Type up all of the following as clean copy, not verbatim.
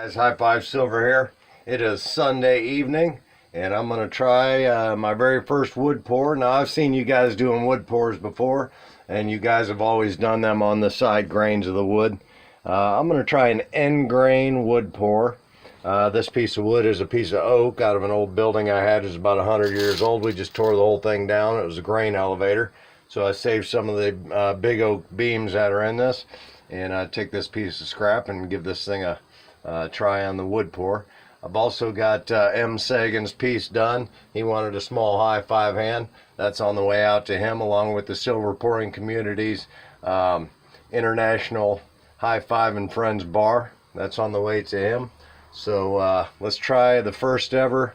Guys, High Five Silver here. It is Sunday evening, and I'm going to try my very first wood pour. Now, I've seen you guys doing wood pours before, and you guys have always done them on the side grains of the wood. I'm going to try an end grain wood pour. This piece of wood is a piece of oak out of an old building I had. It's about 100 years old. We just tore the whole thing down. It was a grain elevator, so I saved some of the big oak beams that are in this, and I take this piece of scrap and give this thing a try on the wood pour. I've also got M. Sagan's piece done. He wanted a small high five hand. That's on the way out to him, along with the Silver Pouring Community's International High Five and Friends Bar. That's on the way to him. So let's try the first ever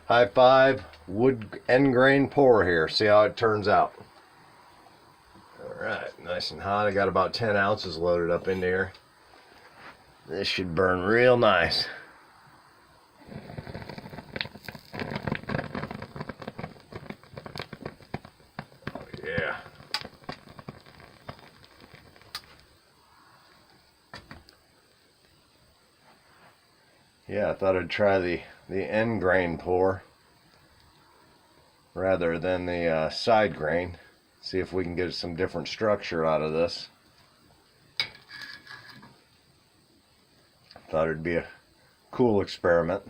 high five wood end grain pour here. See how it turns out. Alright, nice and hot. I got about 10 ounces loaded up into here. This should burn real nice. Oh yeah. Yeah, I thought I'd try the end grain pour rather than the side grain. See if we can get some different structure out of this. Thought it'd be a cool experiment.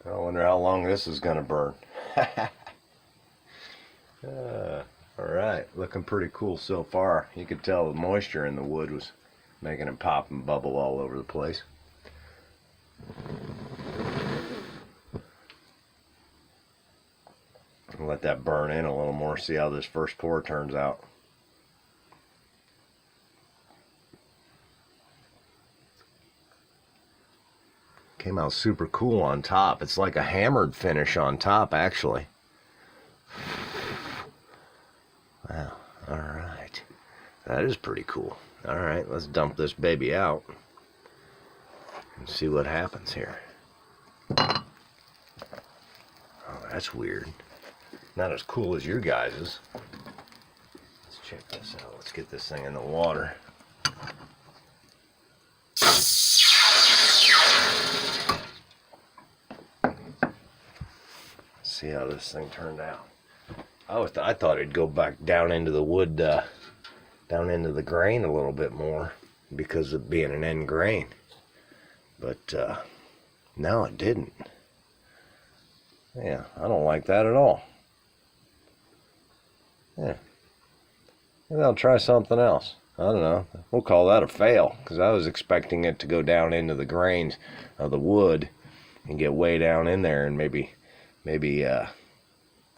I wonder how long this is going to burn. Alright, looking pretty cool so far. You could tell the moisture in the wood was making it pop and bubble all over the place. I'll let that burn in a little more, see how this first pour turns out. Came out super cool on top. It's like a hammered finish on top, actually. Wow, alright. That is pretty cool. Alright, let's dump this baby out and see what happens here. Oh, that's weird. Not as cool as your guys's. Let's check this out. Let's get this thing in the water. See how this thing turned out. I thought it'd go back down into the wood, down into the grain a little bit more because of being an end grain. But no, it didn't. Yeah, I don't like that at all. Yeah, maybe I'll try something else. I don't know. We'll call that a fail, because I was expecting it to go down into the grains of the wood and get way down in there and maybe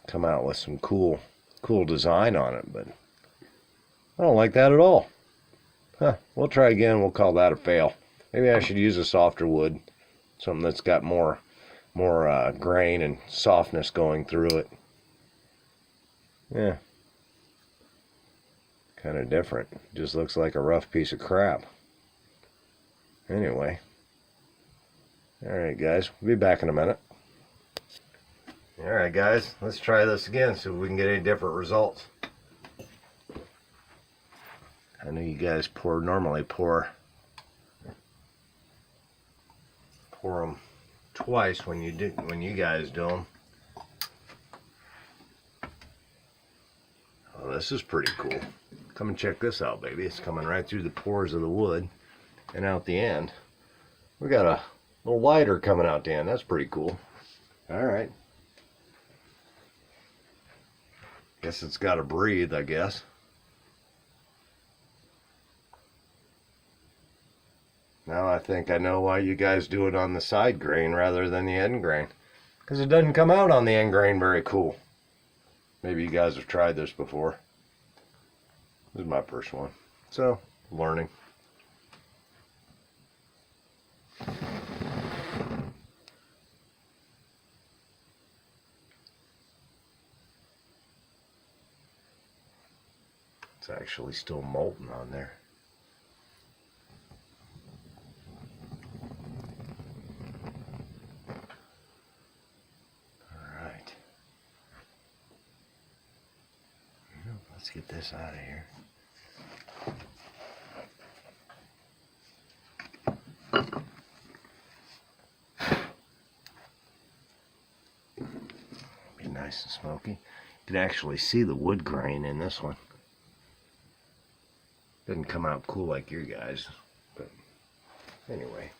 come out with some cool design on it, but I don't like that at all. We'll try again. We'll call that a fail. Maybe I should use a softer wood, something that's got more grain and softness going through it. Yeah, kind of different. Just looks like a rough piece of crap. Anyway, all right guys, we'll be back in a minute. Alright guys, let's try this again, see if we can get any different results. I know you guys normally pour them twice when you guys do them. Oh, this is pretty cool. Come and check this out, baby. It's coming right through the pores of the wood and out the end. We got a little lighter coming out the end. That's pretty cool. Alright. Guess it's got to breathe, I guess. Now I think I know why you guys do it on the side grain rather than the end grain. Because it doesn't come out on the end grain very cool. Maybe you guys have tried this before. This is my first one. So, learning. It's actually still molten on there. Alright. Let's get this out of here. nice and smoky. You can actually see the wood grain in this one. Doesn't come out cool like your guys, but anyway,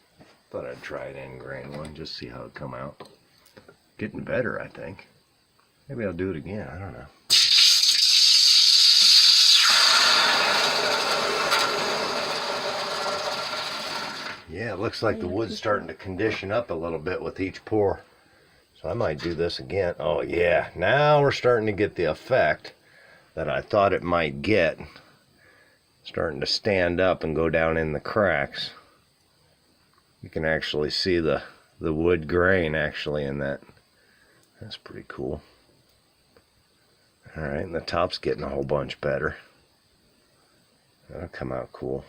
thought I'd try an end grain one, just see how it come out. Getting better, I think. Maybe I'll do it again, I don't know. Yeah, it looks like the wood's starting to condition up a little bit with each pour. So I might do this again. Oh yeah, now we're starting to get the effect that I thought it might get. Starting to stand up and go down in the cracks. You can actually see the wood grain actually in that. That's pretty cool. Alright, and the top's getting a whole bunch better. That'll come out cool.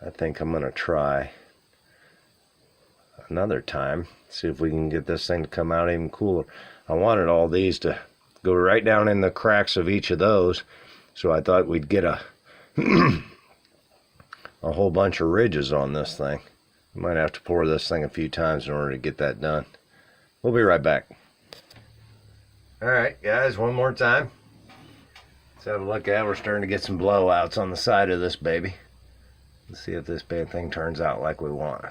I think I'm going to try another time, see if we can get this thing to come out even cooler. I wanted all these to go right down in the cracks of each of those, so I thought we'd get a a whole bunch of ridges on this thing. Might have to pour this thing a few times in order to get that done. We'll be right back. Alright guys, one more time. Let's have a look at it. We're starting to get some blowouts on the side of this baby. Let's see if this bad thing turns out like we want.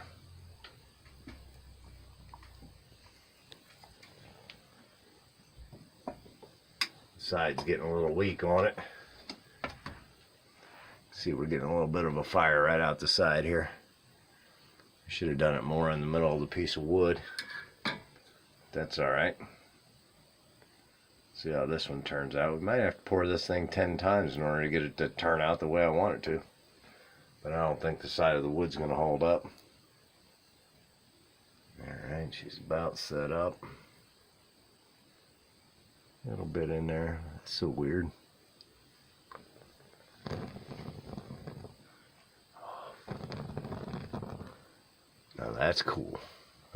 Side's getting a little weak on it. See, we're getting a little bit of a fire right out the side here. Should have done it more in the middle of the piece of wood. That's alright. See how this one turns out. We might have to pour this thing 10 times in order to get it to turn out the way I want it to. But I don't think the side of the wood's going to hold up. Alright, she's about set up. A little bit in there. That's so weird. Now that's cool.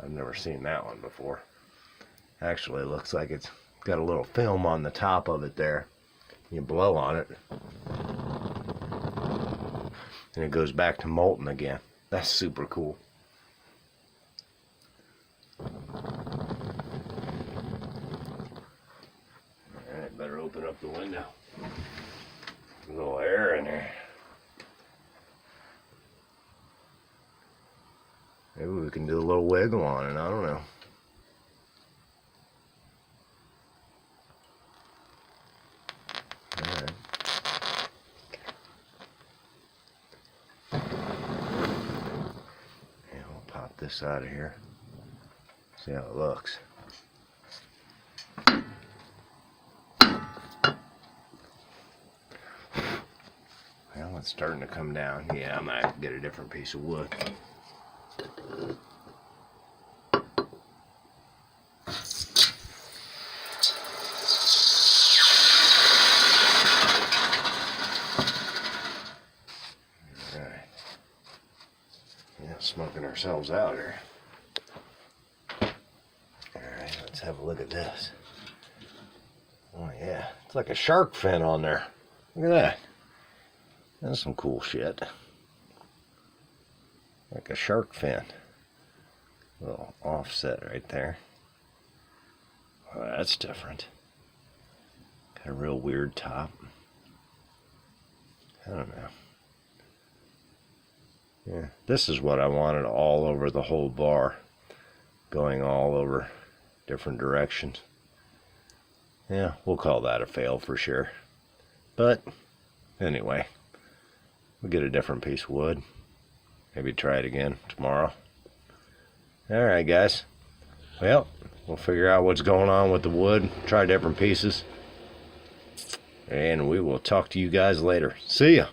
I've never seen that one before. Actually, it looks like it's got a little film on the top of it there. You blow on it, and it goes back to molten again. That's super cool. Alright, better open up the window. A little air in there. Maybe we can do a little wiggle on it, I don't know. Alright. Yeah, we'll pop this out of here. See how it looks. Well, it's starting to come down. Yeah, I might have to get a different piece of wood. Alright. Yeah, smoking ourselves out here. Alright, let's have a look at this. Oh yeah, it's like a shark fin on there. Look at that. That's some cool shit. Like a shark fin. A little offset right there. Well, that's different. Got a real weird top. I don't know. Yeah, this is what I wanted all over the whole bar. Going all over different directions. Yeah, we'll call that a fail for sure. But anyway, we'll get a different piece of wood. Maybe try it again tomorrow. Alright guys. Well, we'll figure out what's going on with the wood. Try different pieces. And we will talk to you guys later. See ya.